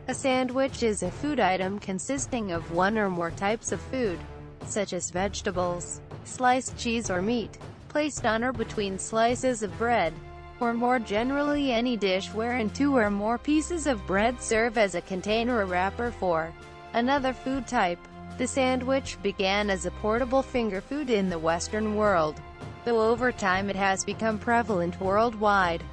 A sandwich is a food item consisting of one or more types of food, such as vegetables, sliced cheese or meat, placed on or between slices of bread, or more generally any dish wherein two or more pieces of bread serve as a container or wrapper for another food type. The sandwich began as a portable finger food in the Western world, though over time it has become prevalent worldwide.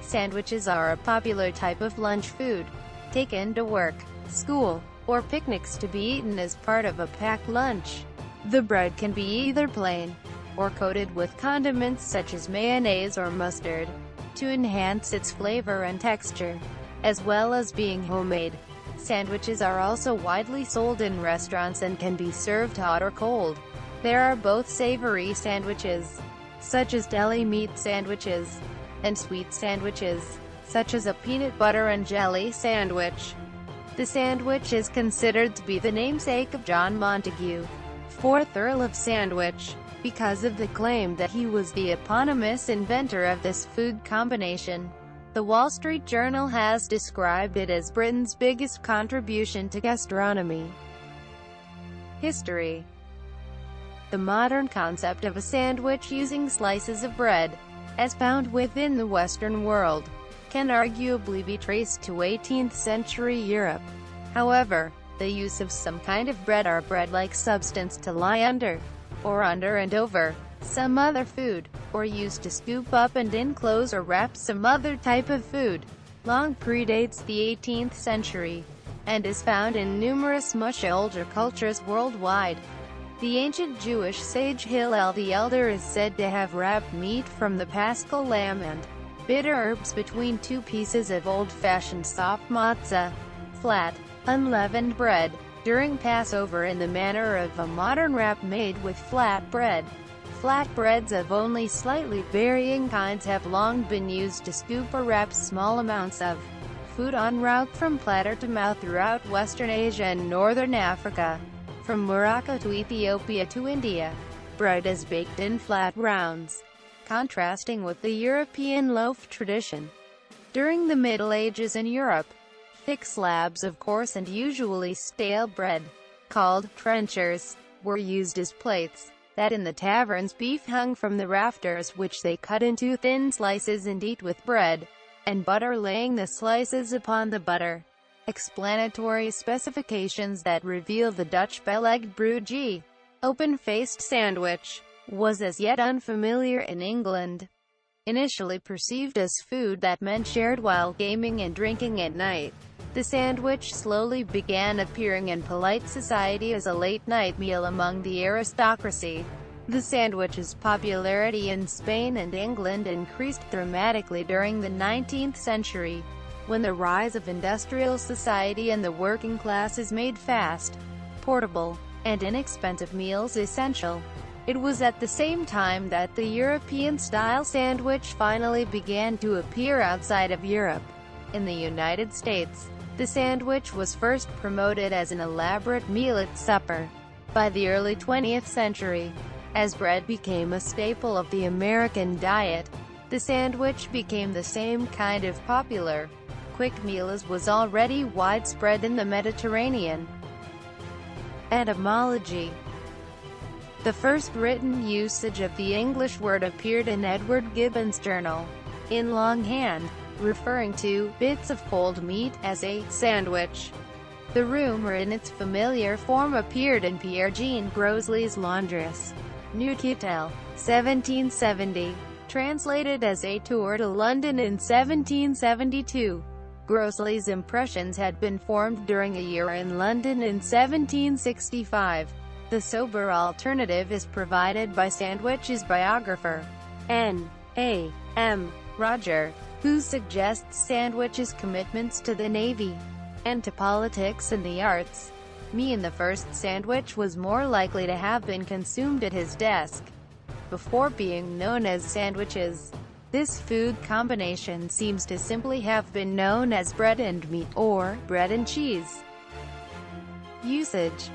Sandwiches are a popular type of lunch food, taken to work, school, or picnics to be eaten as part of a packed lunch. The bread can be either plain, or coated with condiments such as mayonnaise or mustard, to enhance its flavor and texture, as well as being homemade. Sandwiches are also widely sold in restaurants and can be served hot or cold. There are both savoury sandwiches, such as deli meat sandwiches, and sweet sandwiches, such as a peanut butter and jelly sandwich. The sandwich is considered to be the namesake of John Montagu, 4th Earl of Sandwich, because of the claim that he was the eponymous inventor of this food combination. The Wall Street Journal has described it as Britain's biggest contribution to gastronomy. History. The modern concept of a sandwich using slices of bread, as found within the Western world, can arguably be traced to 18th century Europe. However, the use of some kind of bread or bread-like substance to lie under, or under and over, some other food, or used to scoop up and enclose or wrap some other type of food, long predates the 18th century, and is found in numerous much older cultures worldwide. The ancient Jewish sage Hillel the Elder is said to have wrapped meat from the Paschal lamb and bitter herbs between two pieces of old-fashioned soft matzah, flat, unleavened bread, during Passover in the manner of a modern wrap made with flat bread. Flatbreads of only slightly varying kinds have long been used to scoop or wrap small amounts of food en route from platter to mouth throughout Western Asia and Northern Africa. From Morocco to Ethiopia to India, bread is baked in flat rounds, contrasting with the European loaf tradition. During the Middle Ages in Europe, thick slabs of coarse and usually stale bread, called trenchers, were used as plates, that in the taverns beef hung from the rafters which they cut into thin slices and eat with bread and butter, laying the slices upon the butter. Explanatory specifications that reveal the Dutch bel-egged broodje, open-faced sandwich, was as yet unfamiliar in England. Initially perceived as food that men shared while gaming and drinking at night, the sandwich slowly began appearing in polite society as a late-night meal among the aristocracy. The sandwich's popularity in Spain and England increased dramatically during the 19th century, when the rise of industrial society and the working classes made fast, portable, and inexpensive meals essential. It was at the same time that the European-style sandwich finally began to appear outside of Europe. In the United States, the sandwich was first promoted as an elaborate meal at supper. By the early 20th century, as bread became a staple of the American diet, the sandwich became the same kind of popular, quick meal as was already widespread in the Mediterranean. Etymology. The first written usage of the English word appeared in Edward Gibbon's journal, in longhand, referring to bits of cold meat as a sandwich. The rumor in its familiar form appeared in Pierre-Jean Grosley's Laundress Neuchâtel, 1770, translated as A Tour to London in 1772. Grosley's impressions had been formed during a year in London in 1765. The sober alternative is provided by Sandwich's biographer, N.A.M. Roger, who suggests Sandwich's commitments to the Navy and to politics and the arts mean the first sandwich was more likely to have been consumed at his desk, before being known as sandwiches. This food combination seems to simply have been known as bread and meat, or bread and cheese. Usage.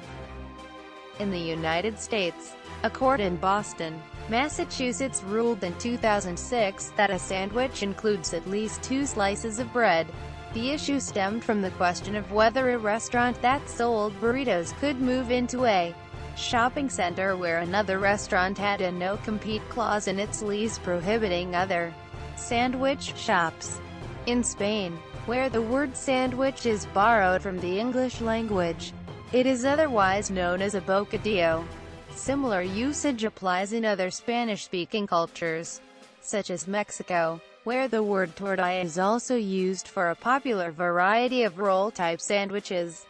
In the United States, a court in Boston, Massachusetts ruled in 2006 that a sandwich includes at least 2 slices of bread. The issue stemmed from the question of whether a restaurant that sold burritos could move into a shopping center where another restaurant had a no-compete clause in its lease prohibiting other sandwich shops. In Spain, where the word sandwich is borrowed from the English language, it is otherwise known as a bocadillo. Similar usage applies in other Spanish-speaking cultures, such as Mexico, where the word tortilla is also used for a popular variety of roll-type sandwiches.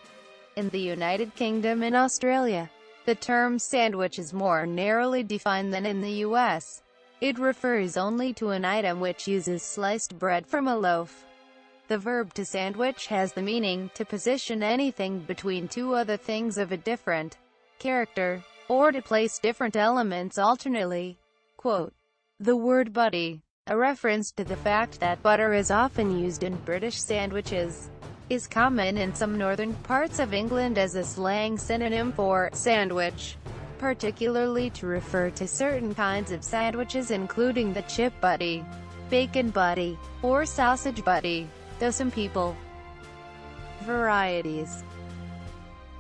In the United Kingdom and Australia, the term sandwich is more narrowly defined than in the US. It refers only to an item which uses sliced bread from a loaf. The verb to sandwich has the meaning to position anything between two other things of a different character, or to place different elements alternately. Quote, "The word butty, a reference to the fact that butter is often used in British sandwiches, is common in some northern parts of England as a slang synonym for sandwich, particularly to refer to certain kinds of sandwiches including the chip butty, bacon butty, or sausage butty, though some people." Varieties.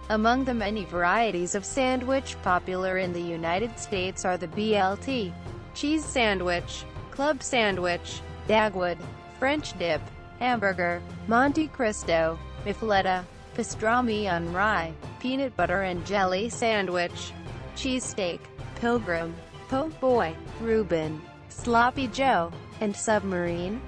Among the many varieties of sandwich popular in the United States are the BLT, cheese sandwich, club sandwich, Dagwood, French dip, hamburger, Monte Cristo, Mifletta, pastrami on rye, peanut butter and jelly sandwich, cheesesteak, Pilgrim, Po' Boy, Reuben, Sloppy Joe, and Submarine.